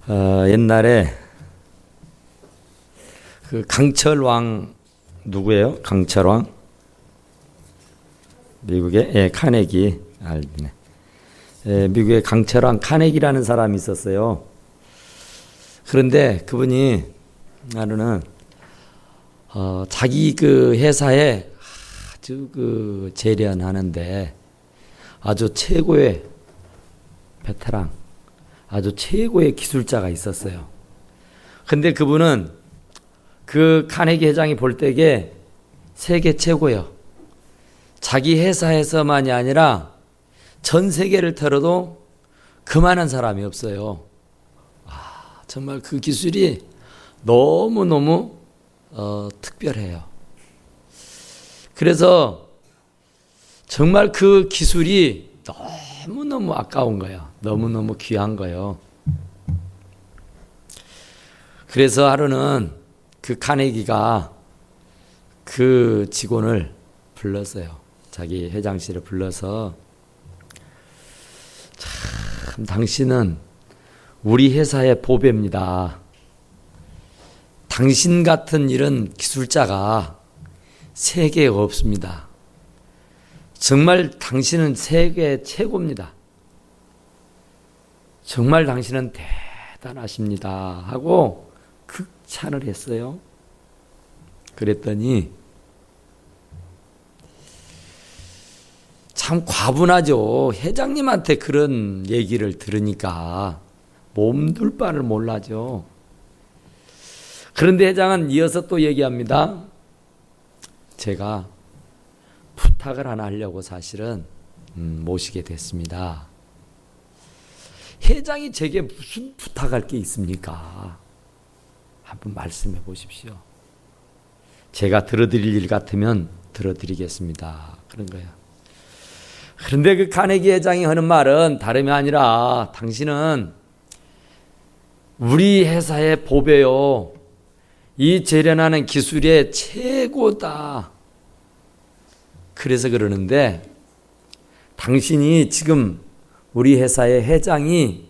옛날에 그 강철왕 누구예요? 강철왕? 미국의 카네기 알네. 미국의 강철왕 카네기라는 사람이 있었어요. 그런데 그분이 하루는 자기 그 회사에 아주 그 재련하는데 아주 최고의 베테랑, 아주 최고의 기술자가 있었어요. 근데 그분은 그 카네기 회장이 볼 때에 세계 최고예요. 자기 회사에서만이 아니라 전 세계를 털어도 그만한 사람이 없어요. 정말 그 기술이 너무너무 특별해요. 그래서 정말 그 기술이 너무너무 아까운 거예요. 너무너무 귀한 거예요. 그래서 하루는 그 카네기가 그 직원을 불렀어요. 자기 회장실에 불러서 참 당신은 우리 회사의 보배입니다. 당신 같은 이런 기술자가 세계에 없습니다. 정말 당신은 세계 최고입니다. 정말 당신은 대단하십니다. 하고 극찬을 했어요. 그랬더니 참 과분하죠. 회장님한테 그런 얘기를 들으니까 몸둘 바를 몰라죠. 그런데 회장은 이어서 또 얘기합니다. 제가 부탁을 하나 하려고 사실은 모시게 됐습니다. 회장이 제게 무슨 부탁할 게 있습니까? 한번 말씀해 보십시오. 제가 들어드릴 일 같으면 들어드리겠습니다. 그런 거예요. 그런데 그 카네기 회장이 하는 말은 다름이 아니라 당신은 우리 회사의 보배요. 이 재련하는 기술의 최고다. 그래서 그러는데 당신이 지금 우리 회사의 회장이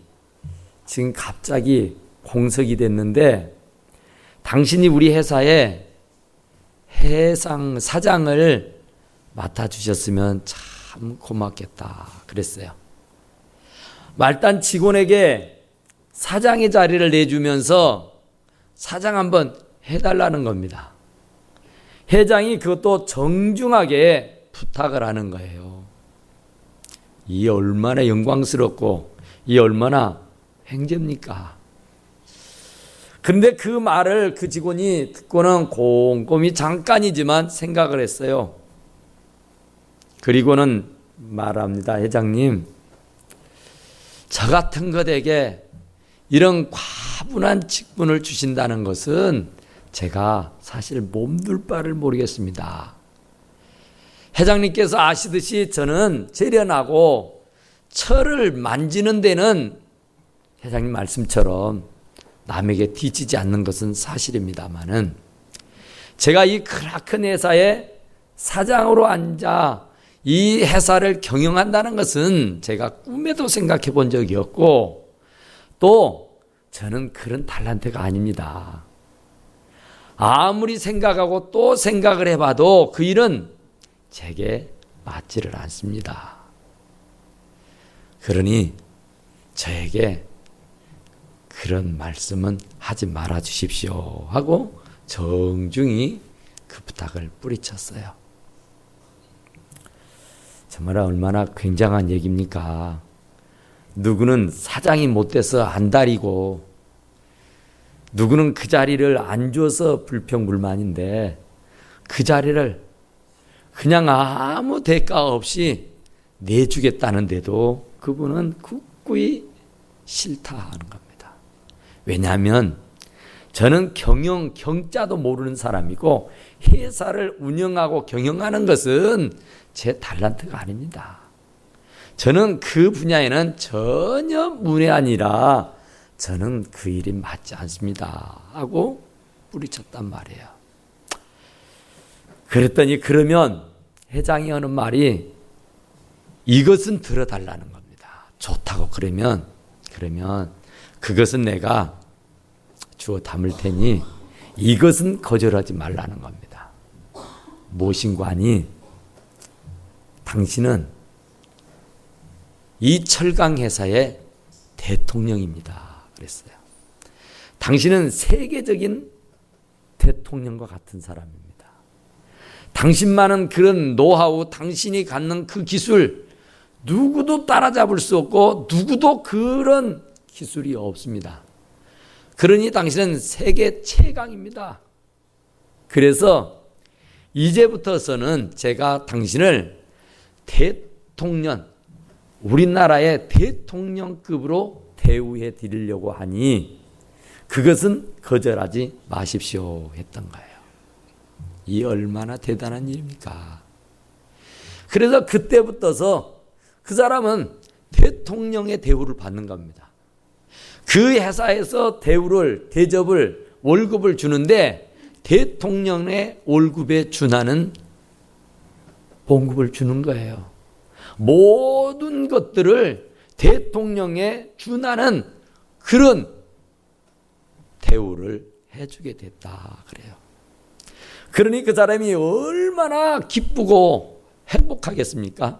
지금 갑자기 공석이 됐는데 당신이 우리 회사의 사장을 맡아주셨으면 참 고맙겠다 그랬어요. 말단 직원에게 사장의 자리를 내주면서 사장 한번 해달라는 겁니다. 회장이 그것도 정중하게 부탁을 하는 거예요. 이 얼마나 영광스럽고 이 얼마나 횡재입니까? 그런데 그 말을 그 직원이 듣고는 곰곰이 잠깐이지만 생각을 했어요. 그리고는 말합니다. 회장님, 저 같은 것에게 이런 과분한 직분을 주신다는 것은 제가 사실 몸둘 바를 모르겠습니다. 회장님께서 아시듯이 저는 재련하고 철을 만지는 데는 회장님 말씀처럼 남에게 뒤지지 않는 것은 사실입니다만은 제가 이 크라큰 회사의 사장으로 앉아 이 회사를 경영한다는 것은 제가 꿈에도 생각해 본 적이 없고 또 저는 그런 탤런트가 아닙니다. 아무리 생각하고 또 생각을 해봐도 그 일은 제게 맞지를 않습니다. 그러니 저에게 그런 말씀은 하지 말아 주십시오 하고 정중히 그 부탁을 뿌리쳤어요. 정말 얼마나 굉장한 얘기입니까? 누구는 사장이 못돼서 안달이고 누구는 그 자리를 안 줘서 불평불만인데 그 자리를 그냥 아무 대가 없이 내주겠다는데도 그분은 굳고이 싫다 하는 겁니다. 왜냐하면 저는 경자도 모르는 사람이고 회사를 운영하고 경영하는 것은 제 탤런트가 아닙니다. 저는 그 분야에는 전혀 문외한이라 저는 그 일이 맞지 않습니다 하고 뿌리쳤단 말이에요. 그랬더니 그러면 회장이 하는 말이 이것은 들어달라는 겁니다. 좋다고 그러면 그것은 내가 주어 담을 테니 이것은 거절하지 말라는 겁니다. 무엇인가 하니 당신은 이 철강 회사의 대통령입니다. 그랬어요. 당신은 세계적인 대통령과 같은 사람입니다. 당신만은 그런 노하우, 당신이 갖는 그 기술 누구도 따라잡을 수 없고 누구도 그런 기술이 없습니다. 그러니 당신은 세계 최강입니다. 그래서 이제부터서는 제가 당신을 대통령, 우리나라의 대통령급으로 대우해 드리려고 하니 그것은 거절하지 마십시오 했던 거예요. 이 얼마나 대단한 일입니까? 그래서 그때부터서 그 사람은 대통령의 대우를 받는 겁니다. 그 회사에서 대접을, 월급을 주는데 대통령의 월급에 준하는 봉급을 주는 거예요. 모든 것들을 대통령에 준하는 그런 대우를 해주게 됐다 그래요. 그러니 그 사람이 얼마나 기쁘고 행복하겠습니까?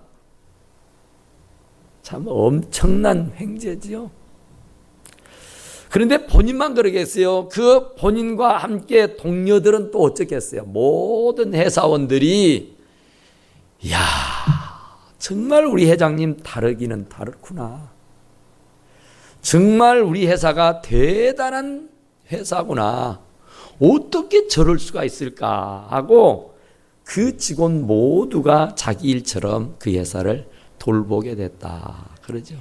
참 엄청난 횡재지요. 그런데 본인만 그러겠어요? 그 본인과 함께 동료들은 또 어쩌겠어요? 모든 회사원들이 이야, 정말 우리 회장님 다르기는 다르구나. 정말 우리 회사가 대단한 회사구나. 어떻게 저럴 수가 있을까 하고 그 직원 모두가 자기 일처럼 그 회사를 돌보게 됐다 그러죠.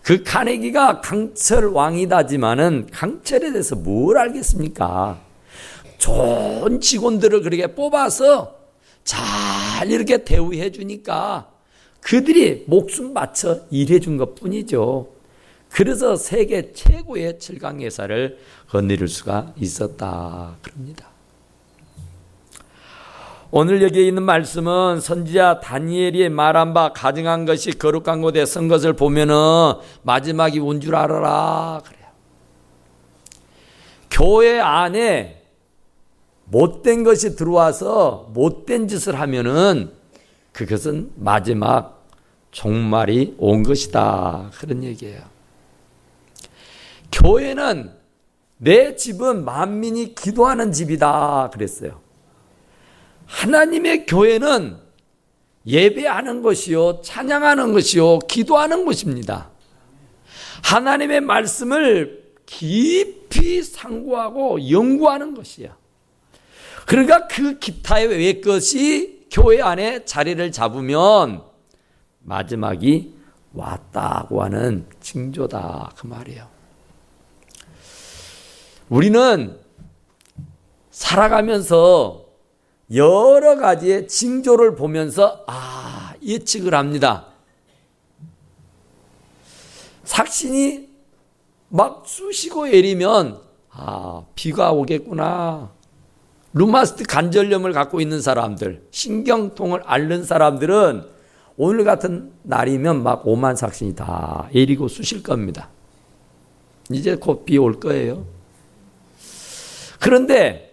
그 카네기가 강철 왕이다지만은 강철에 대해서 뭘 알겠습니까? 좋은 직원들을 그렇게 뽑아서 잘 이렇게 대우해 주니까 그들이 목숨 바쳐 일해 준 것 뿐이죠. 그래서 세계 최고의 철강 회사를 거느릴 수가 있었다 그럽니다. 오늘 여기에 있는 말씀은 선지자 다니엘이 말한 바 가증한 것이 거룩한 곳에 선 것을 보면은 마지막이 온 줄 알아라 그래요. 교회 안에 못된 것이 들어와서 못된 짓을 하면은 그것은 마지막 종말이 온 것이다 그런 얘기예요. 교회는 내 집은 만민이 기도하는 집이다 그랬어요. 하나님의 교회는 예배하는 것이요, 찬양하는 것이요, 기도하는 것입니다. 하나님의 말씀을 깊이 상고하고 연구하는 것이야. 그러니까 그 기타의 외 것이 교회 안에 자리를 잡으면 마지막이 왔다고 하는 징조다 그 말이에요. 우리는 살아가면서 여러 가지의 징조를 보면서 예측을 합니다. 삭신이 막 쑤시고 애리면 비가 오겠구나. 루마티스 관절염을 갖고 있는 사람들, 신경통을 앓는 사람들은 오늘 같은 날이면 막 오만 삭신이 다 애리고 쑤실 겁니다. 이제 곧 비 올 거예요. 그런데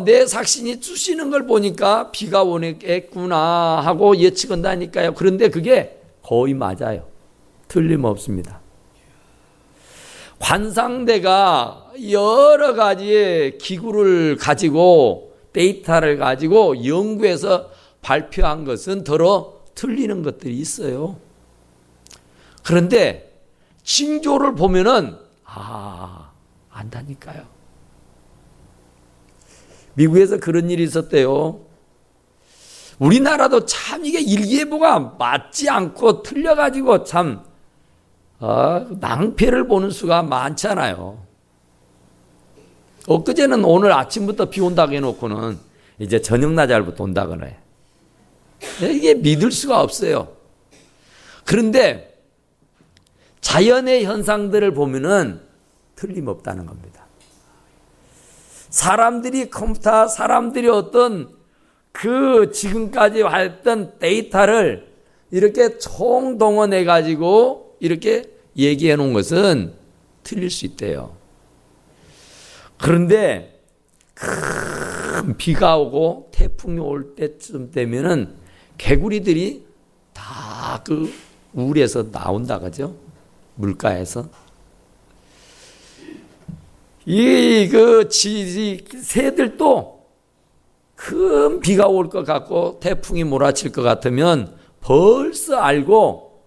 내 삭신이 쑤시는 걸 보니까 비가 오겠구나 하고 예측한다니까요. 그런데 그게 거의 맞아요. 틀림없습니다. 관상대가 여러 가지의 기구를 가지고 데이터를 가지고 연구해서 발표한 것은 더러 틀리는 것들이 있어요. 그런데 징조를 보면은 안다니까요. 미국에서 그런 일이 있었대요. 우리나라도 참 이게 일기예보가 맞지 않고 틀려가지고 참 낭패를 보는 수가 많잖아요. 엊그제는 오늘 아침부터 비 온다고 해놓고는 이제 저녁 낮알부터 온다고 그래. 이게 믿을 수가 없어요. 그런데 자연의 현상들을 보면은 틀림없다는 겁니다. 사람들이 컴퓨터, 사람들이 어떤 그 지금까지 했던 데이터를 이렇게 총동원해 가지고 이렇게 얘기해 놓은 것은 틀릴 수 있대요. 그런데 큰 비가 오고 태풍이 올 때쯤 되면은 개구리들이 다 그 울에서 나온다 그죠? 물가에서. 새들도 큰 비가 올 것 같고 태풍이 몰아칠 것 같으면 벌써 알고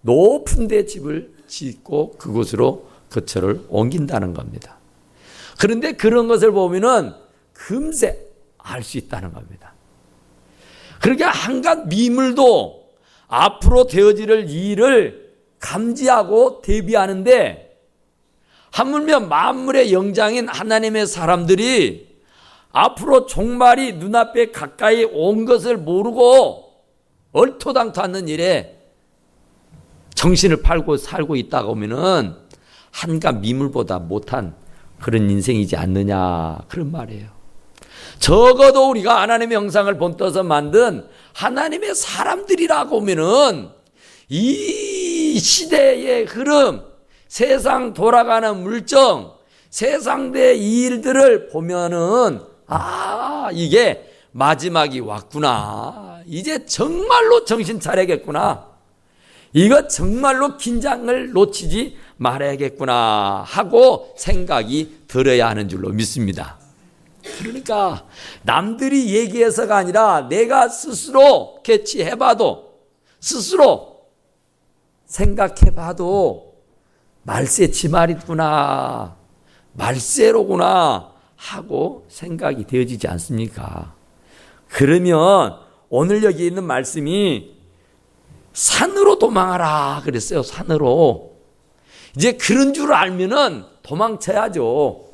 높은 데 집을 짓고 그곳으로 거처를 옮긴다는 겁니다. 그런데 그런 것을 보면은 금세 알 수 있다는 겁니다. 그러니까 한갓 미물도 앞으로 되어질 일을 감지하고 대비하는데 하물며 만물의 영장인 하나님의 사람들이 앞으로 종말이 눈앞에 가까이 온 것을 모르고 얼토당토하는 일에 정신을 팔고 살고 있다고 하면은 한갓 미물보다 못한 그런 인생이지 않느냐 그런 말이에요. 적어도 우리가 하나님의 형상을 본떠서 만든 하나님의 사람들이라고 하면은 이 시대의 흐름, 세상 돌아가는 물정, 세상의 일들을 보면은 이게 마지막이 왔구나. 이제 정말로 정신 차려야겠구나. 이거 정말로 긴장을 놓치지 말아야겠구나 하고 생각이 들어야 하는 줄로 믿습니다. 그러니까 남들이 얘기해서가 아니라 내가 스스로 캐치해봐도 스스로 생각해봐도 말세 지말이구나 말세로구나 하고 생각이 되어지지 않습니까? 그러면 오늘 여기 있는 말씀이 산으로 도망하라 그랬어요. 산으로. 이제 그런 줄 알면은 도망쳐야죠.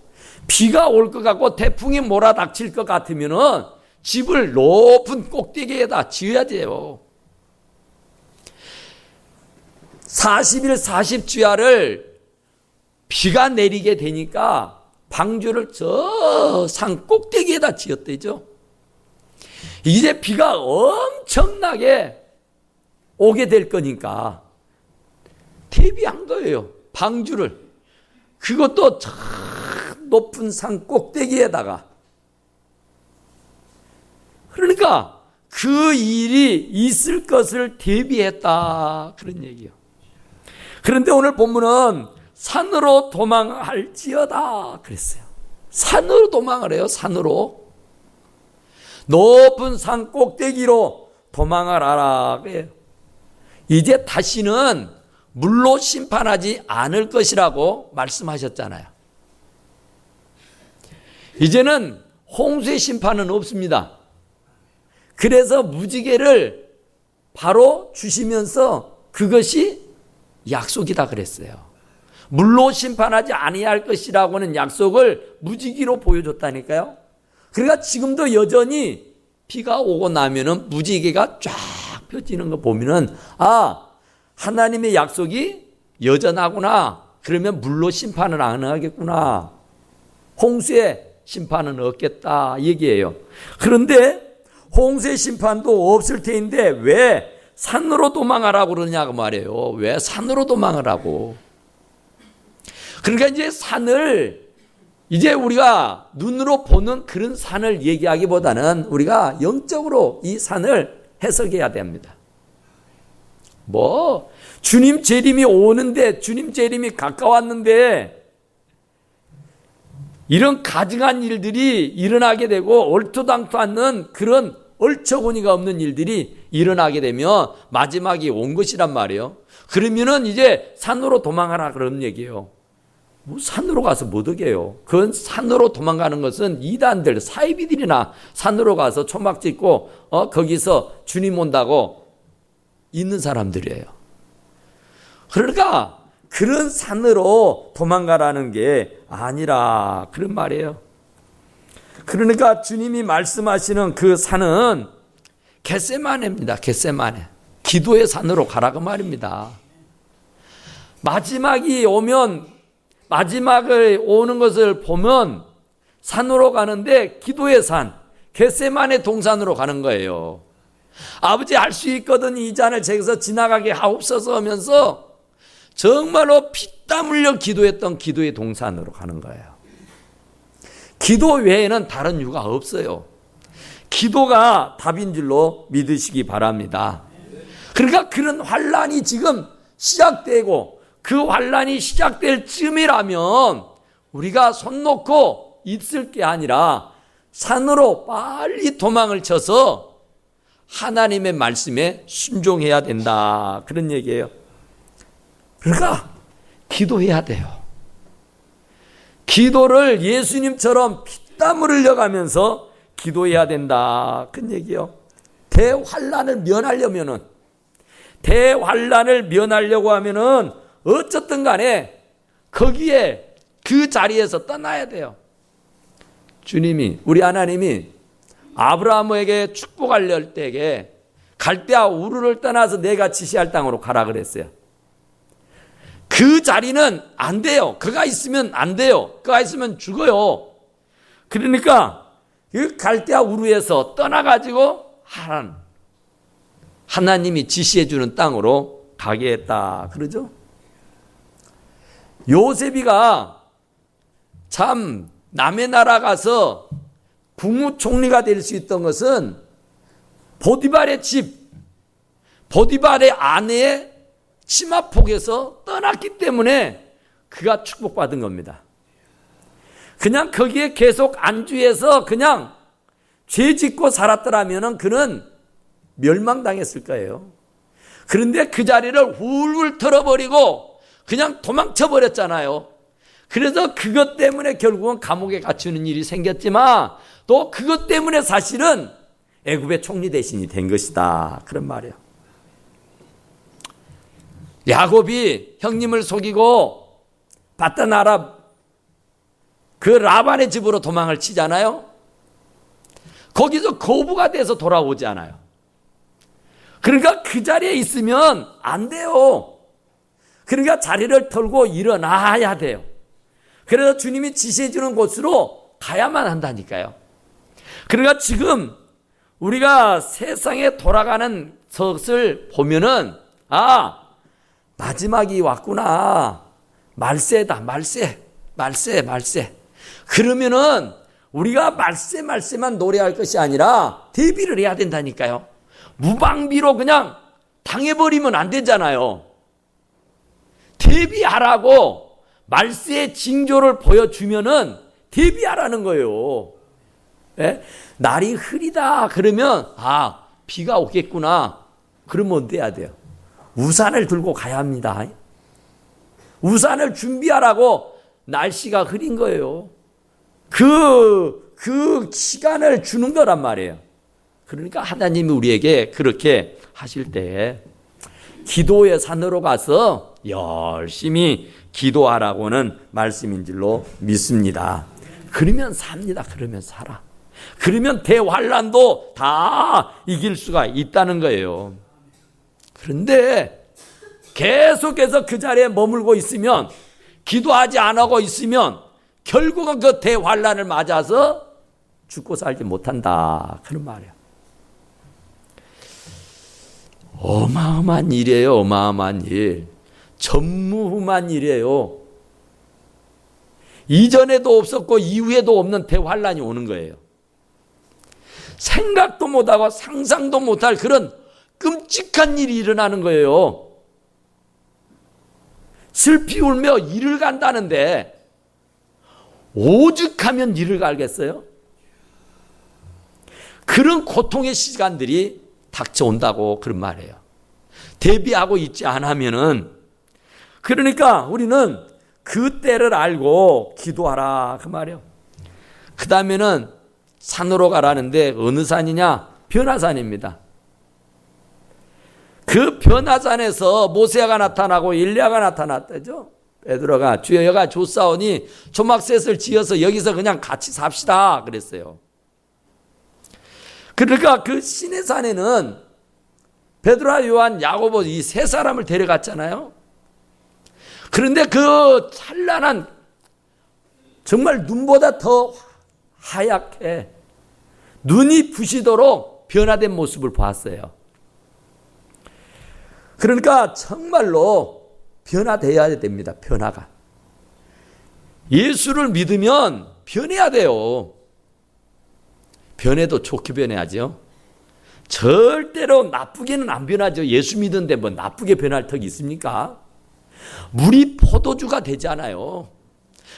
비가 올 것 같고 태풍이 몰아닥칠 것 같으면은 집을 높은 꼭대기에다 지어야 돼요. 40일 40주야를 비가 내리게 되니까 방주를 저 산 꼭대기에다 지었대죠. 이제 비가 엄청나게 오게 될 거니까 대비한 거예요. 방주를. 그것도 저 높은 산 꼭대기에다가. 그러니까 그 일이 있을 것을 대비했다. 그런 얘기예요. 그런데 오늘 본문은 산으로 도망할지어다 그랬어요. 산으로 도망을 해요. 산으로. 높은 산 꼭대기로 도망을 하라 그래요. 이제 다시는 물로 심판하지 않을 것이라고 말씀하셨잖아요. 이제는 홍수의 심판은 없습니다. 그래서 무지개를 바로 주시면서 그것이 약속이다 그랬어요. 물로 심판하지 아니할 것이라고는 약속을 무지개로 보여줬다니까요. 그러니까 지금도 여전히 비가 오고 나면은 무지개가 쫙 펴지는 거 보면은 하나님의 약속이 여전하구나. 그러면 물로 심판을 안 하겠구나. 홍수의 심판은 없겠다 얘기예요. 그런데 홍수의 심판도 없을 테인데 왜 산으로 도망하라고 그러냐고 말이에요. 왜 산으로 도망하라고. 그러니까 이제 산을 이제 우리가 눈으로 보는 그런 산을 얘기하기보다는 우리가 영적으로 이 산을 해석해야 됩니다. 주님 재림이 오는데 주님 재림이 가까웠는데 이런 가증한 일들이 일어나게 되고 얼토당토않는 그런 얼처구니가 없는 일들이 일어나게 되면 마지막이 온 것이란 말이에요. 그러면은 이제 산으로 도망하라 그런 얘기예요. 산으로 가서 못 오게요. 그건 산으로 도망가는 것은 이단들, 사이비들이나 산으로 가서 초막 짓고 거기서 주님 온다고 있는 사람들이에요. 그러니까 그런 산으로 도망가라는 게 아니라 그런 말이에요. 그러니까 주님이 말씀하시는 그 산은 겟세마네입니다. 겟세마네. 기도의 산으로 가라고 말입니다. 마지막이 오면 마지막을 오는 것을 보면 산으로 가는데 기도의 산, 겟세마네 동산으로 가는 거예요. 아버지 할 수 있거든 이 잔을 저기서 지나가게 하옵소서 하면서 정말로 피땀 흘려 기도했던 기도의 동산으로 가는 거예요. 기도 외에는 다른 이유가 없어요. 기도가 답인 줄로 믿으시기 바랍니다. 그러니까 그런 환란이 지금 시작되고 그 환란이 시작될 쯤이라면 우리가 손 놓고 있을 게 아니라 산으로 빨리 도망을 쳐서 하나님의 말씀에 순종해야 된다. 그런 얘기예요. 그러니까 기도해야 돼요. 기도를 예수님처럼 피땀을 흘려가면서 기도해야 된다. 그런 얘기예요. 대환란을 면하려고 하면은 어쨌든 간에 거기에 그 자리에서 떠나야 돼요. 주님이, 우리 하나님이 아브라함에게 축복할 때에 갈대아 우르를 떠나서 내가 지시할 땅으로 가라 그랬어요. 그 자리는 안 돼요. 그가 있으면 안 돼요. 그가 있으면 죽어요. 그러니까 그 갈대아 우르에서 떠나가지고 하나님이 지시해 주는 땅으로 가게 했다. 그러죠? 요셉이가 참 남의 나라 가서 국무총리가 될 수 있던 것은 보디발의 보디발의 아내의 치마폭에서 떠났기 때문에 그가 축복받은 겁니다. 그냥 거기에 계속 안주해서 그냥 죄 짓고 살았더라면 그는 멸망당했을 거예요. 그런데 그 자리를 훌훌 털어버리고 그냥 도망쳐 버렸잖아요. 그래서 그것 때문에 결국은 감옥에 갇히는 일이 생겼지만 또 그것 때문에 사실은 애굽의 총리 대신이 된 것이다. 그런 말이에요. 야곱이 형님을 속이고 바단 아람 그 라반의 집으로 도망을 치잖아요. 거기서 거부가 돼서 돌아오지 않아요. 그러니까 그 자리에 있으면 안 돼요. 그러니까 자리를 털고 일어나야 돼요. 그래서 주님이 지시해 주는 곳으로 가야만 한다니까요. 그러니까 지금 우리가 세상에 돌아가는 것을 보면은 마지막이 왔구나. 말세다. 말세. 그러면은 우리가 말세만 노래할 것이 아니라 대비를 해야 된다니까요. 무방비로 그냥 당해버리면 안 되잖아요. 대비하라고 말세의 징조를 보여주면은 대비하라는 거예요. 예? 날이 흐리다 그러면 비가 오겠구나. 그러면 어떻게 해야 돼요? 우산을 들고 가야 합니다. 우산을 준비하라고 날씨가 흐린 거예요. 그 시간을 주는 거란 말이에요. 그러니까 하나님이 우리에게 그렇게 하실 때 기도의 산으로 가서 열심히 기도하라고는 말씀인 줄로 믿습니다. 그러면 삽니다. 그러면 살아. 그러면 대환란도 다 이길 수가 있다는 거예요. 그런데 계속해서 그 자리에 머물고 있으면, 기도하지 않고 있으면 결국은 그 대환란을 맞아서 죽고 살지 못한다. 그런 말이에요. 어마어마한 일이에요. 어마어마한 일. 전무후무한 일이에요. 이전에도 없었고 이후에도 없는 대환란이 오는 거예요. 생각도 못하고 상상도 못할 그런 끔찍한 일이 일어나는 거예요. 슬피 울며 이를 간다는데 오죽하면 이를 갈겠어요? 그런 고통의 시간들이 닥쳐온다고 그런 말이에요. 대비하고 있지 않으면은, 그러니까 우리는 그 때를 알고 기도하라 그 말이에요. 그 다음에는 산으로 가라는데 어느 산이냐? 변화산입니다. 그 변화산에서 모세가 나타나고 엘리야가 나타났다죠. 베드로가 주여 여가 좋사오니 초막셋을 지어서 여기서 그냥 같이 삽시다 그랬어요. 그러니까 그 시내산에는 베드로와 요한, 야고보 이 세 사람을 데려갔잖아요. 그런데 그 찬란한, 정말 눈보다 더 하얗게 눈이 부시도록 변화된 모습을 보았어요. 그러니까 정말로 변화되어야 됩니다. 변화가. 예수를 믿으면 변해야 돼요. 변해도 좋게 변해야죠. 절대로 나쁘게는 안 변하죠. 예수 믿는데 뭐 나쁘게 변할 턱이 있습니까? 물이 포도주가 되잖아요.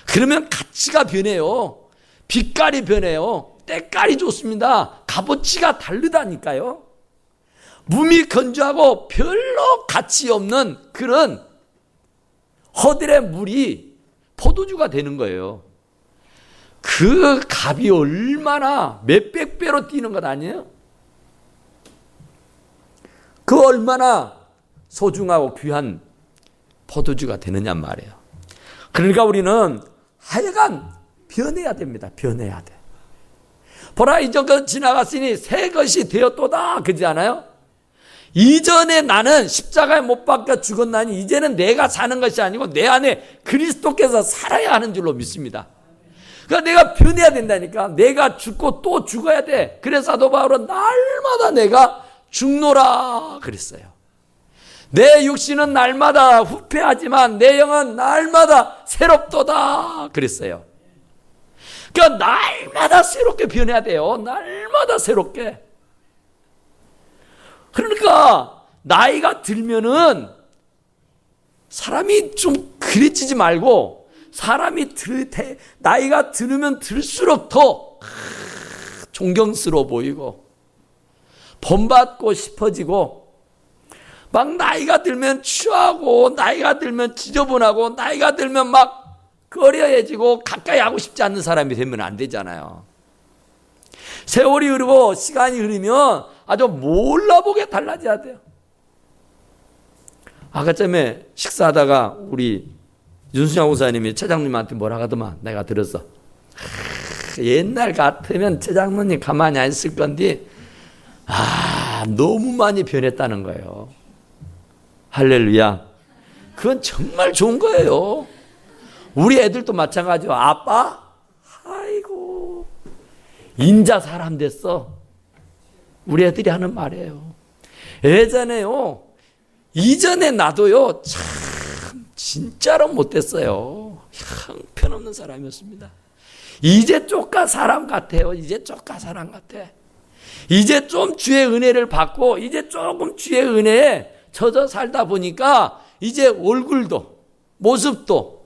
그러면 가치가 변해요. 빛깔이 변해요. 때깔이 좋습니다. 값어치가 다르다니까요. 몸이 건조하고 별로 가치 없는 그런 허들의 물이 포도주가 되는 거예요. 그 값이 얼마나 몇백 배로 뛰는 것 아니에요? 그 얼마나 소중하고 귀한 포도주가 되느냐 말이에요. 그러니까 우리는 하여간 변해야 됩니다. 변해야 돼. 보라 이전 것 지나갔으니 새 것이 되었도다 그러지 않아요? 이전에 나는 십자가에 못 박혀 죽었나니 이제는 내가 사는 것이 아니고 내 안에 그리스도께서 살아야 하는 줄로 믿습니다. 그러니까 내가 변해야 된다니까. 내가 죽고 또 죽어야 돼. 그래서 사도 바울은 날마다 내가 죽노라 그랬어요. 내 육신은 날마다 후패하지만 내 영은 날마다 새롭도다 그랬어요. 그러니까 날마다 새롭게 변해야 돼요. 날마다 새롭게. 그러니까 나이가 들면은 사람이 좀 그래지지 말고 사람이 나이가 들으면 들수록 더 존경스러워 보이고 본받고 싶어지고 막 나이가 들면 취하고 나이가 들면 지저분하고 나이가 들면 막 꺼려해지고 가까이 하고 싶지 않는 사람이 되면 안 되잖아요. 세월이 흐르고 시간이 흐르면 아주 몰라보게 달라져야 돼요. 아까쯤에 식사하다가 우리 윤수양 목사님이 최장로님한테 뭐라 하더만 내가 들었어. 옛날 같으면 최장로님 가만히 안 있을 건데 너무 많이 변했다는 거예요. 할렐루야. 그건 정말 좋은 거예요. 우리 애들도 마찬가지요. 아빠? 아이고 인자 사람 됐어. 우리 애들이 하는 말이에요. 예전에요. 이전에 나도요. 참 진짜로 못됐어요. 형편없는 사람이었습니다. 이제 쪼까 사람 같아요. 이제 쪼까 사람 같아. 이제 좀 주의 은혜를 받고 이제 조금 주의 은혜에 젖어 살다 보니까 이제 얼굴도 모습도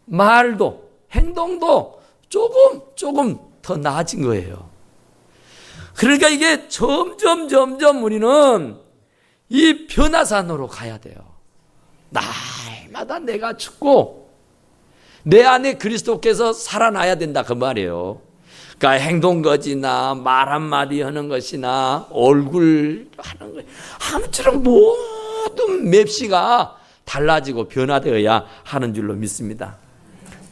말도 행동도 조금 더 나아진 거예요. 그러니까 이게 점점 우리는 이 변화산으로 가야 돼요. 날마다 내가 죽고 내 안에 그리스도께서 살아나야 된다 그 말이에요. 그러니까 행동거지나 말 한마디 하는 것이나 얼굴 하는 것 아무쪼록 모든 맵시가 달라지고 변화되어야 하는 줄로 믿습니다.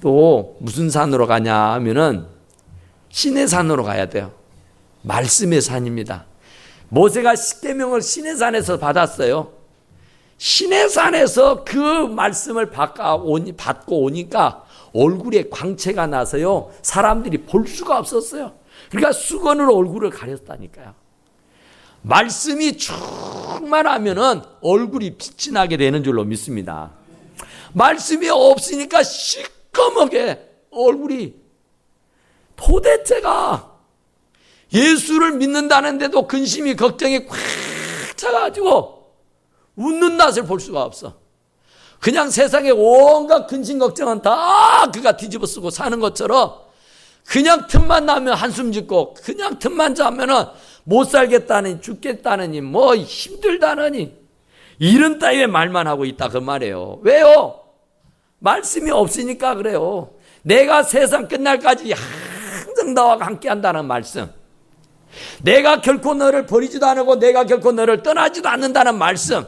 또 무슨 산으로 가냐 하면은 신의 산으로 가야 돼요. 말씀의 산입니다. 모세가 십계명을 신의 산에서 받았어요. 신의 산에서 그 말씀을 받고 오니까 얼굴에 광채가 나서요. 사람들이 볼 수가 없었어요. 그러니까 수건으로 얼굴을 가렸다니까요. 말씀이 충만하면은 얼굴이 빛이 나게 되는 줄로 믿습니다. 말씀이 없으니까 시꺼멓게 얼굴이 도대체가 예수를 믿는다는데도 근심이 걱정이 꽉 차가지고 웃는 낯을 볼 수가 없어. 그냥 세상에 온갖 근심 걱정은 다 그가 뒤집어 쓰고 사는 것처럼 그냥 틈만 나면 한숨 짓고 그냥 틈만 자면은 못 살겠다니 죽겠다느니 뭐 힘들다느니 이런 따위의 말만 하고 있다 그 말이에요. 왜요? 말씀이 없으니까 그래요. 내가 세상 끝날까지 항상 너와 함께 한다는 말씀, 내가 결코 너를 버리지도 않고 내가 결코 너를 떠나지도 않는다는 말씀,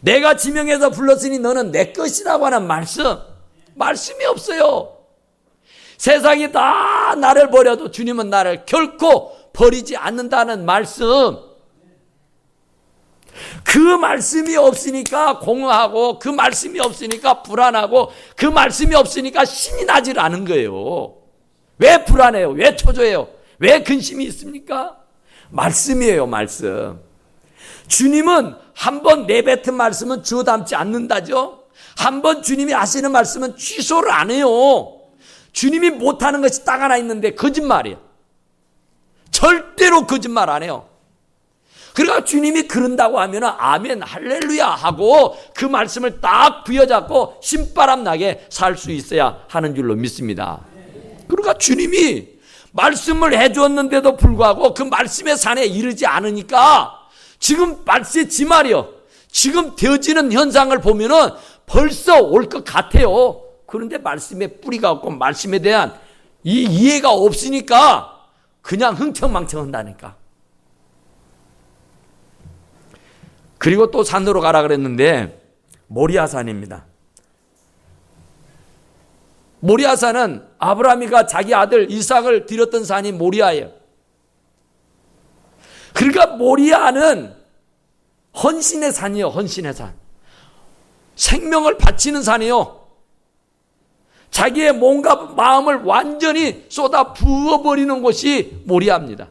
내가 지명해서 불렀으니 너는 내 것이라고 하는 말씀이 없어요. 세상이 다 나를 버려도 주님은 나를 결코 버리지 않는다는 말씀. 그 말씀이 없으니까 공허하고 그 말씀이 없으니까 불안하고 그 말씀이 없으니까 신이 나질 않은 거예요. 왜 불안해요? 왜 초조해요? 왜 근심이 있습니까? 말씀이에요, 말씀. 주님은 한 번 내뱉은 말씀은 주워 담지 않는다죠. 한 번 주님이 하시는 말씀은 취소를 안 해요. 주님이 못하는 것이 딱 하나 있는데 거짓말이에요. 절대로 거짓말 안 해요. 그러니까 주님이 그런다고 하면 아멘 할렐루야 하고 그 말씀을 딱 부여잡고 신바람 나게 살 수 있어야 하는 줄로 믿습니다. 그러니까 주님이 말씀을 해주었는데도 불구하고 그 말씀의 산에 이르지 않으니까 지금 말씀이 말이요. 지금 되어지는 현상을 보면은 벌써 올 것 같아요. 그런데 말씀에 뿌리가 없고 말씀에 대한 이 이해가 없으니까 그냥 흥청망청 한다니까. 그리고 또 산으로 가라 그랬는데 모리아산입니다. 모리아산은 아브라함이가 자기 아들 이삭을 드렸던 산이 모리아예요. 그러니까 모리아는 헌신의 산이에요. 헌신의 산. 생명을 바치는 산이에요. 자기의 몸과 마음을 완전히 쏟아 부어버리는 곳이 모리아입니다.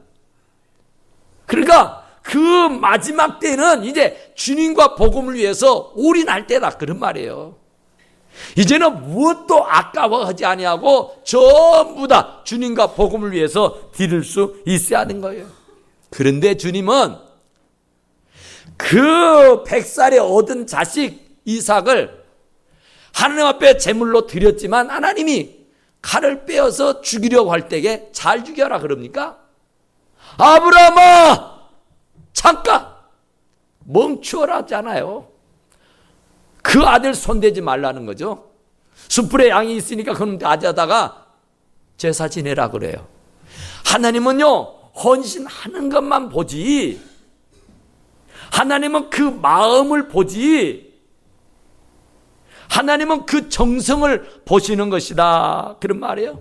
그러니까 그 마지막 때는 이제 주님과 복음을 위해서 올인할 때다 그런 말이에요. 이제는 무엇도 아까워하지 아니하고 전부 다 주님과 복음을 위해서 드릴 수 있어야 하는 거예요. 그런데 주님은 그 100살에 얻은 자식 이삭을 하나님 앞에 제물로 드렸지만 하나님이 칼을 빼어서 죽이려고 할 때에 잘 죽여라 그럽니까? 아브라함아 잠깐 멈추어라 하잖아요. 그 아들 손대지 말라는 거죠. 숯불에 양이 있으니까 그놈 낮아다가 제사 지내라 그래요. 하나님은요 헌신하는 것만 보지 하나님은 그 마음을 보지 하나님은 그 정성을 보시는 것이다 그런 말이에요.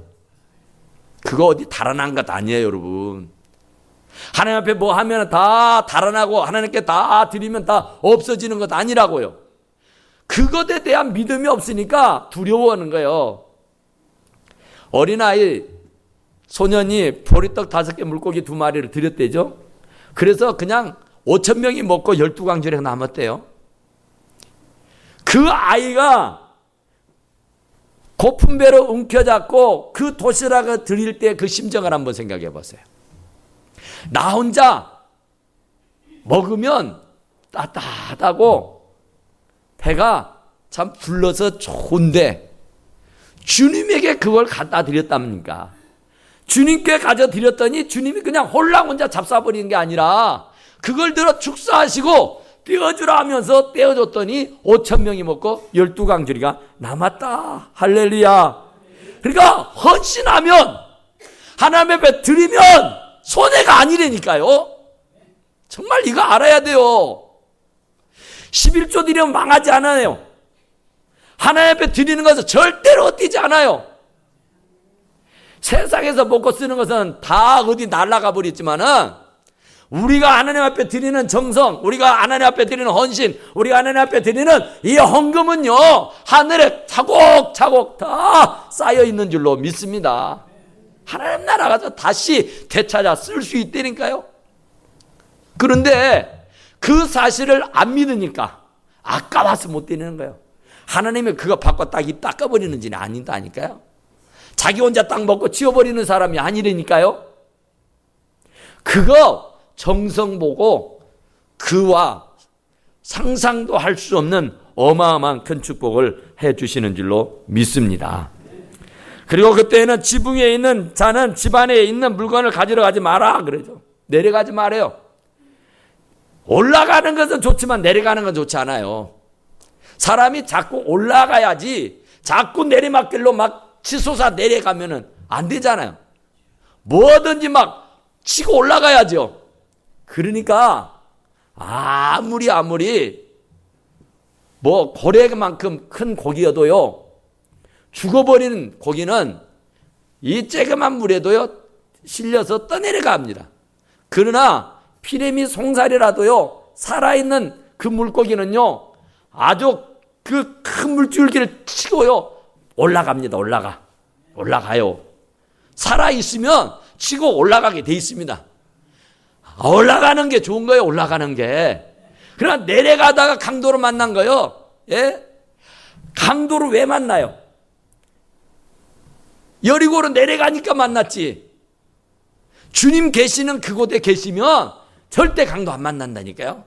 그거 어디 달아난 것 아니에요 여러분. 하나님 앞에 뭐 하면 다 달아나고 하나님께 다 드리면 다 없어지는 것 아니라고요. 그것에 대한 믿음이 없으니까 두려워하는 거예요. 어린아이 소년이 보리떡 5개 물고기 2마리를 드렸대죠. 그래서 그냥 5,000명이 먹고 12광주리가 남았대요. 그 아이가 고픈 배로 움켜잡고 그 도시락을 드릴 때 그 심정을 한번 생각해 보세요. 나 혼자 먹으면 따뜻하다고 배가 참 불러서 좋은데 주님에게 그걸 갖다 드렸답니까? 주님께 가져 드렸더니 주님이 그냥 홀랑 혼자 잡숴버리는 게 아니라 그걸 들어 축사하시고 떼어주라 하면서 떼어줬더니 5,000명이 먹고 12광주리가 남았다. 할렐루야. 그러니까 헌신하면 하나님 앞에 드리면 손해가 아니라니까요. 정말 이거 알아야 돼요. 11조 드리면 망하지 않아요. 하나님 앞에 드리는 것은 절대로 뛰지 않아요. 세상에서 먹고 쓰는 것은 다 어디 날아가 버렸지만은 우리가 하나님 앞에 드리는 정성, 우리가 하나님 앞에 드리는 헌신, 우리가 하나님 앞에 드리는 이 헌금은요 하늘에 차곡차곡 다 쌓여 있는 줄로 믿습니다. 하나님 나라 가서 다시 되찾아 쓸 수 있다니까요. 그런데 그 사실을 안 믿으니까 아까워서 못 드리는 거예요. 하나님이 그거 받고 딱 입 닦아버리는 지는 아닌다니까요. 자기 혼자 딱 먹고 치워버리는 사람이 아니라니까요. 그거 정성 보고 그와 상상도 할 수 없는 어마어마한 큰 축복을 해 주시는 줄로 믿습니다. 그리고 그때는 지붕 위에 있는 자는 집안에 있는 물건을 가지러 가지 마라 그러죠. 내려가지 말아요. 올라가는 것은 좋지만 내려가는 건 좋지 않아요. 사람이 자꾸 올라가야지 자꾸 내리막길로 막 치솟아 내려가면은 안 되잖아요. 뭐든지 막 치고 올라가야죠. 그러니까 아무리 뭐 고래만큼 큰 고기여도요 죽어버리는 고기는 이 쬐그만 물에도요 실려서 떠내려갑니다. 그러나 피레미 송사리라도요 살아있는 그 물고기는요 아주 그 큰 물줄기를 치고요 올라갑니다. 올라가요. 살아있으면 치고 올라가게 돼 있습니다. 올라가는 게 좋은 거예요. 올라가는 게. 그러나 내려가다가 강도를 만난 거요. 예? 강도를 왜 만나요? 여리고로 내려가니까 만났지. 주님 계시는 그곳에 계시면 절대 강도 안 만난다니까요.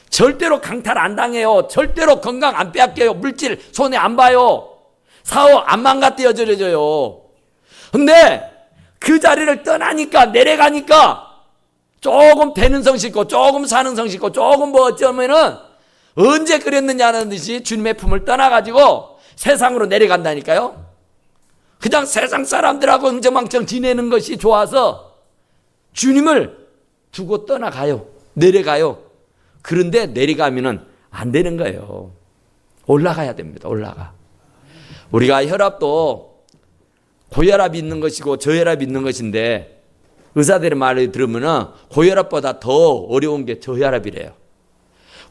절대로 강탈 안 당해요. 절대로 건강 안 빼앗겨요. 물질 손에 안 봐요. 사업 안 망가뜨려져요. 근데 그 자리를 떠나니까, 내려가니까 조금 되는 성실 있고 조금 사는 성실 있고 조금 뭐 어쩌면은 언제 그랬느냐는 듯이 주님의 품을 떠나가지고 세상으로 내려간다니까요. 그냥 세상 사람들하고 흥청망청 지내는 것이 좋아서 주님을 두고 떠나가요. 내려가요. 그런데 내려가면은 안 되는 거예요. 올라가야 됩니다. 올라가. 우리가 혈압도 고혈압이 있는 것이고 저혈압이 있는 것인데 의사들의 말을 들으면은 고혈압보다 더 어려운 게 저혈압이래요.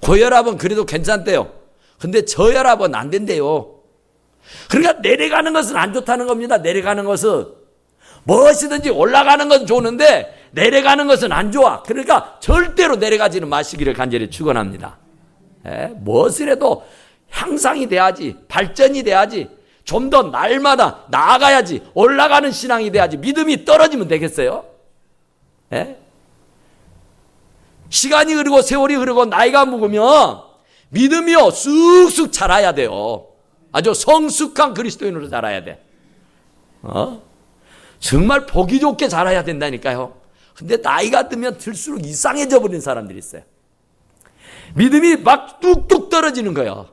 고혈압은 그래도 괜찮대요. 근데 저혈압은 안 된대요. 그러니까 내려가는 것은 안 좋다는 겁니다. 내려가는 것은 무엇이든지 올라가는 건 좋은데 내려가는 것은 안 좋아. 그러니까 절대로 내려가지는 마시기를 간절히 축원합니다. 무엇을 해도 향상이 돼야지, 발전이 돼야지, 좀 더 날마다 나아가야지, 올라가는 신앙이 돼야지. 믿음이 떨어지면 되겠어요? 시간이 흐르고 세월이 흐르고 나이가 먹으면 믿음이요 쑥쑥 자라야 돼요. 아주 성숙한 그리스도인으로 자라야 돼. 정말 보기 좋게 자라야 된다니까요. 근데 나이가 들면 들수록 이상해져 버리는 사람들이 있어요. 믿음이 막 뚝뚝 떨어지는 거예요.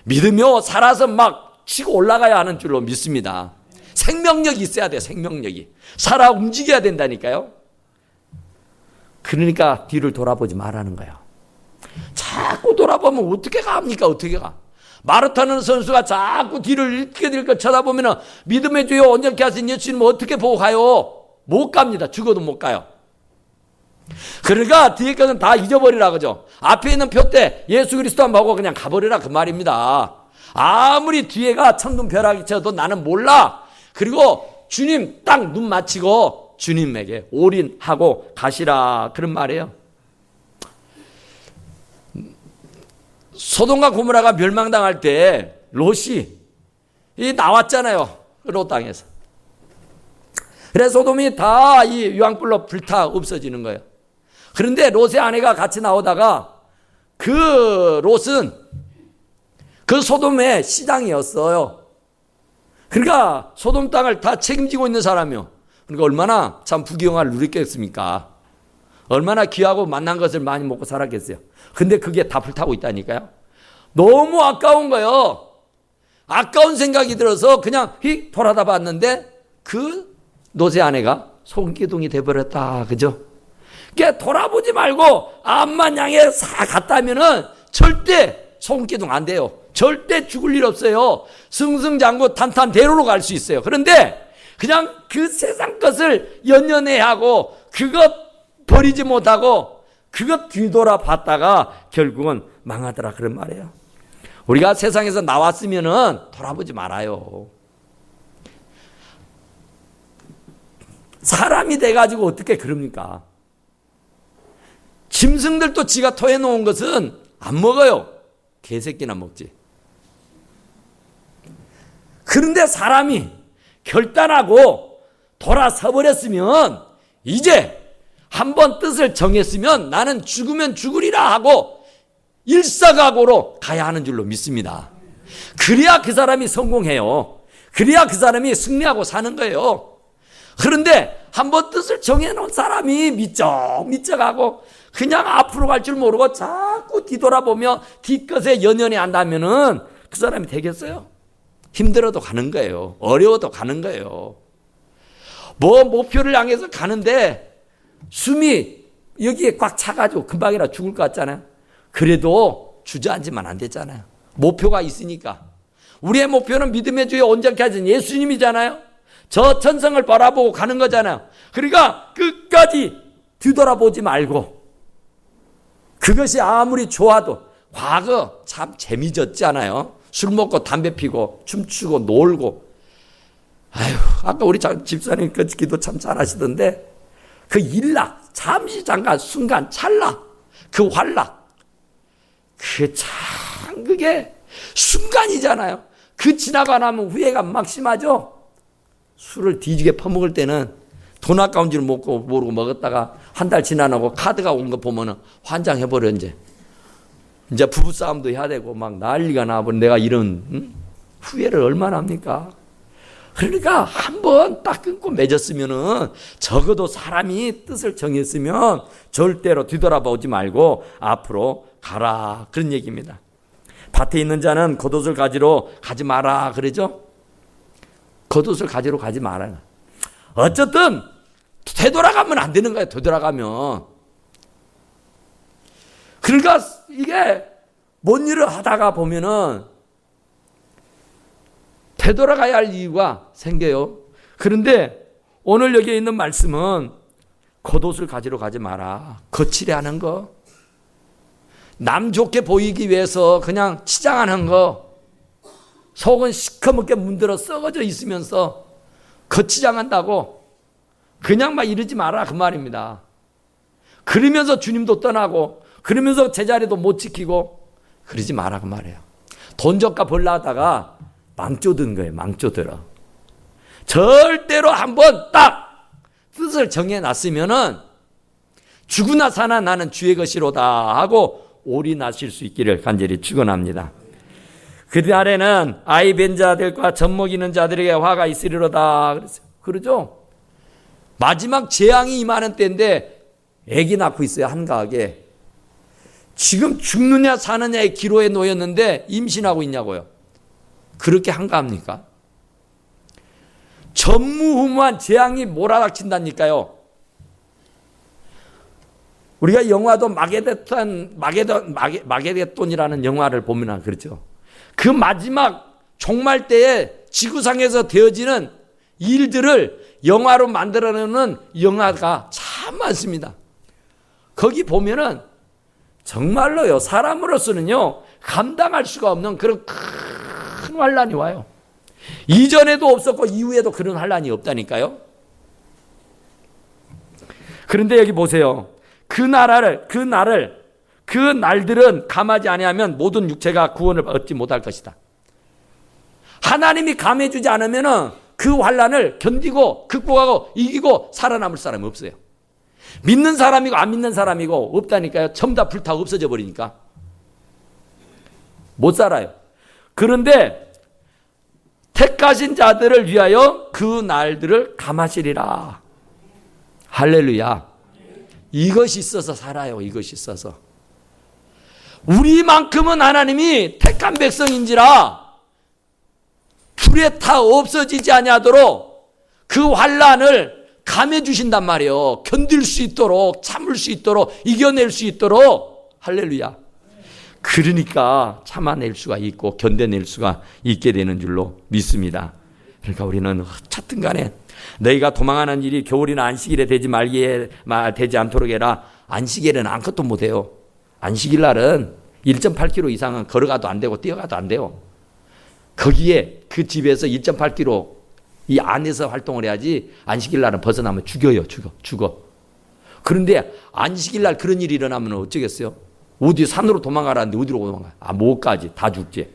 믿음이요 살아서 막 치고 올라가야 하는 줄로 믿습니다. 생명력이 있어야 돼요. 생명력이. 살아 움직여야 된다니까요. 그러니까 뒤를 돌아보지 말라는 거예요. 자꾸 돌아보면 어떻게 갑니까? 어떻게 가? 마라톤 선수가 자꾸 뒤를 일끗일끗 쳐다보면 믿음의 주여 온전케 하신 예수님 어떻게 보고 가요? 못 갑니다. 죽어도 못 가요. 그러니까 뒤에 것은 다 잊어버리라 그죠? 앞에 있는 표대 예수 그리스도만 보고 그냥 가버리라 그 말입니다. 아무리 뒤에가 천둥 벼락이 쳐도 나는 몰라. 그리고 주님 딱 눈 맞추고 주님에게 올인하고 가시라 그런 말이에요. 소돔과 고모라가 멸망당할 때 롯이 나왔잖아요. 롯 땅에서. 그래서 소돔이 다 이 유황불로 불타 없어지는 거예요. 그런데 롯의 아내가 같이 나오다가 그 롯은 그 소돔의 시장이었어요. 그러니까 소돔 땅을 다 책임지고 있는 사람이요. 그러니까 얼마나 참 부귀영화를 누렸겠습니까? 얼마나 귀하고 만난 것을 많이 먹고 살았겠어요. 근데 그게 다 불타고 있다니까요. 너무 아까운 거예요. 아까운 생각이 들어서 그냥 휙 돌아다 봤는데 그 롯의 아내가 손기둥이 돼버렸다. 그죠? 그러니까 돌아보지 말고 앞만 향해 싹 갔다면은 절대 손기둥 안 돼요. 절대 죽을 일 없어요. 승승장구 탄탄대로로 갈 수 있어요. 그런데 그냥 그 세상 것을 연연해하고 그것 버리지 못하고 그것 뒤돌아 봤다가 결국은 망하더라 그런 말이에요. 우리가 세상에서 나왔으면은 돌아보지 말아요. 사람이 돼가지고 어떻게 그럽니까? 짐승들도 지가 토해놓은 것은 안 먹어요. 개새끼나 먹지. 그런데 사람이 결단하고 돌아서 버렸으면 이제 한번 뜻을 정했으면 나는 죽으면 죽으리라 하고 일사각오로 가야 하는 줄로 믿습니다. 그래야 그 사람이 성공해요. 그래야 그 사람이 승리하고 사는 거예요. 그런데 한번 뜻을 정해놓은 사람이 미쳐가고 그냥 앞으로 갈 줄 모르고 자꾸 뒤돌아보며 뒷것에 연연해 한다면은 그 사람이 되겠어요? 힘들어도 가는 거예요. 어려워도 가는 거예요. 뭐 목표를 향해서 가는데 숨이 여기에 꽉 차가지고 금방이라 죽을 것 같잖아요. 그래도 주저앉으면 안 되잖아요. 목표가 있으니까. 우리의 목표는 믿음의 주에 온전케 하신 예수님이잖아요. 저 천성을 바라보고 가는 거잖아요. 그러니까 끝까지 뒤돌아보지 말고 그것이 아무리 좋아도 과거 참 재미졌잖아요. 술 먹고 담배 피고 춤추고 놀고. 아유, 아까 우리 집사님 그 기도 참 잘하시던데 그 일락 잠시 잠깐 순간 찰나 그 활락 그게 순간이잖아요. 그 지나가 나면 후회가 막 심하죠. 술을 뒤지게 퍼먹을 때는 돈 아까운 줄 모르고 먹었다가 한 달 지나고 카드가 온 거 보면은 환장해버려. 이제 부부싸움도 해야 되고 막 난리가 나버려. 내가 이런 후회를 얼마나 합니까? 그러니까 한번 딱 끊고 맺었으면은 적어도 사람이 뜻을 정했으면 절대로 뒤돌아보지 말고 앞으로 가라, 그런 얘기입니다. 밭에 있는 자는 겉옷을 가지러 가지 마라 그러죠. 겉옷을 가지러 가지 마라. 어쨌든 되돌아가면 안 되는 거예요. 되돌아가면. 그러니까 이게 뭔 일을 하다가 보면은 되돌아가야 할 이유가 생겨요. 그런데 오늘 여기에 있는 말씀은 겉옷을 가지러 가지 마라. 거칠게 하는 거, 남 좋게 보이기 위해서 그냥 치장하는 거, 속은 시커멓게 문들어 썩어져 있으면서 거치장한다고 그냥 막 이러지 마라, 그 말입니다. 그러면서 주님도 떠나고 그러면서 제자리도 못 지키고 그러지 마라, 그 말이에요. 돈 젓가 벌라 하다가 망조든 거예요. 망조들어. 절대로 한번 딱 뜻을 정해놨으면은 죽으나 사나 나는 주의 것이로다 하고 올인하실 수 있기를 간절히 축원합니다. 그날에는 아이 뵌 자들과 젖 먹이는 자들에게 화가 있으리로다 그랬어요. 그러죠? 마지막 재앙이 임하는 때인데 아기 낳고 있어요, 한가하게. 지금 죽느냐 사느냐의 기로에 놓였는데 임신하고 있냐고요. 그렇게 한가합니까? 전무후무한 재앙이 몰아닥친다니까요. 우리가 영화도 마게돈이라는 영화를 보면 그렇죠. 그 마지막 종말 때에 지구상에서 되어지는 일들을 영화로 만들어내는 영화가 참 많습니다. 거기 보면은 정말로요, 사람으로서는요 감당할 수가 없는 그런 큰 환란이 와요. 이전에도 없었고 이후에도 그런 환란이 없다니까요. 그런데 여기 보세요. 그 날들은 감하지 아니하면 모든 육체가 구원을 얻지 못할 것이다. 하나님이 감해주지 않으면 그 환란을 견디고 극복하고 이기고 살아남을 사람이 없어요. 믿는 사람이고 안 믿는 사람이고 없다니까요. 전부 다 불타고 없어져 버리니까 못 살아요. 그런데 택하신 자들을 위하여 그 날들을 감하시리라. 할렐루야. 이것이 있어서 살아요. 이것이 있어서. 우리만큼은 하나님이 택한 백성인지라 불에 타 없어지지 아니하도록 그 환란을 감해 주신단 말이에요. 견딜 수 있도록, 참을 수 있도록, 이겨낼 수 있도록. 할렐루야. 그러니까 참아낼 수가 있고 견뎌낼 수가 있게 되는 줄로 믿습니다. 그러니까 우리는 어쨌든 간에 너희가 도망하는 일이 겨울이나 안식일에 되지 않도록 해라. 안식일에는 아무것도 못해요. 안식일 날은 1.8km 이상은 걸어가도 안 되고 뛰어가도 안 돼요. 거기에 그 집에서 1.8km 이 안에서 활동을 해야지. 안식일 날은 벗어나면 죽어요. 죽어. 그런데 안식일 날 그런 일이 일어나면 어쩌겠어요? 어디 산으로 도망가라는데 어디로 도망가? 못 가지. 다 죽지.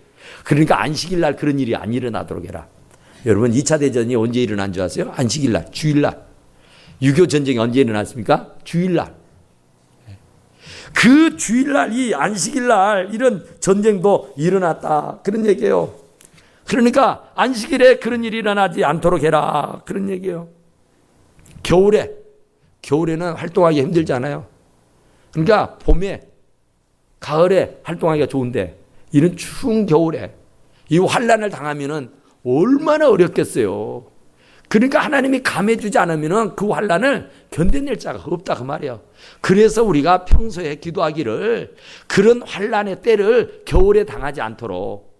그러니까 안식일 날 그런 일이 안 일어나도록 해라. 여러분 2차 대전이 언제 일어난 줄 아세요? 안식일 날, 주일 날. 6.25 전쟁이 언제 일어났습니까? 주일 날. 그 주일 날, 이 안식일 날 이런 전쟁도 일어났다. 그런 얘기예요. 그러니까 안식일에 그런 일이 일어나지 않도록 해라. 그런 얘기예요. 겨울에는 활동하기 힘들잖아요. 그러니까 봄에, 가을에 활동하기가 좋은데 이런 추운 겨울에 이 환란을 당하면은 얼마나 어렵겠어요. 그러니까 하나님이 감해주지 않으면 그 환란을 견뎌낼 자가 없다 그 말이에요. 그래서 우리가 평소에 기도하기를 그런 환란의 때를 겨울에 당하지 않도록,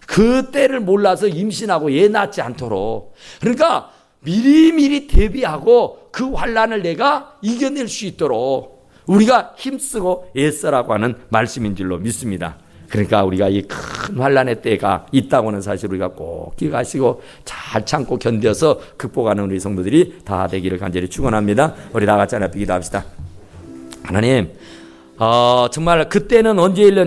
그 때를 몰라서 임신하고 애 낳지 않도록, 그러니까 미리미리 대비하고 그 환란을 내가 이겨낼 수 있도록 우리가 힘쓰고 애써라고 하는 말씀인 줄로 믿습니다. 그러니까 우리가 이 큰 환란의 때가 있다고는 사실 우리가 꼭 기억하시고 잘 참고 견뎌서 극복하는 우리 성도들이 다 되기를 간절히 축원합니다. 우리 다 같이 하나 기도합시다. 하나님, 정말 그때는 언제 일는지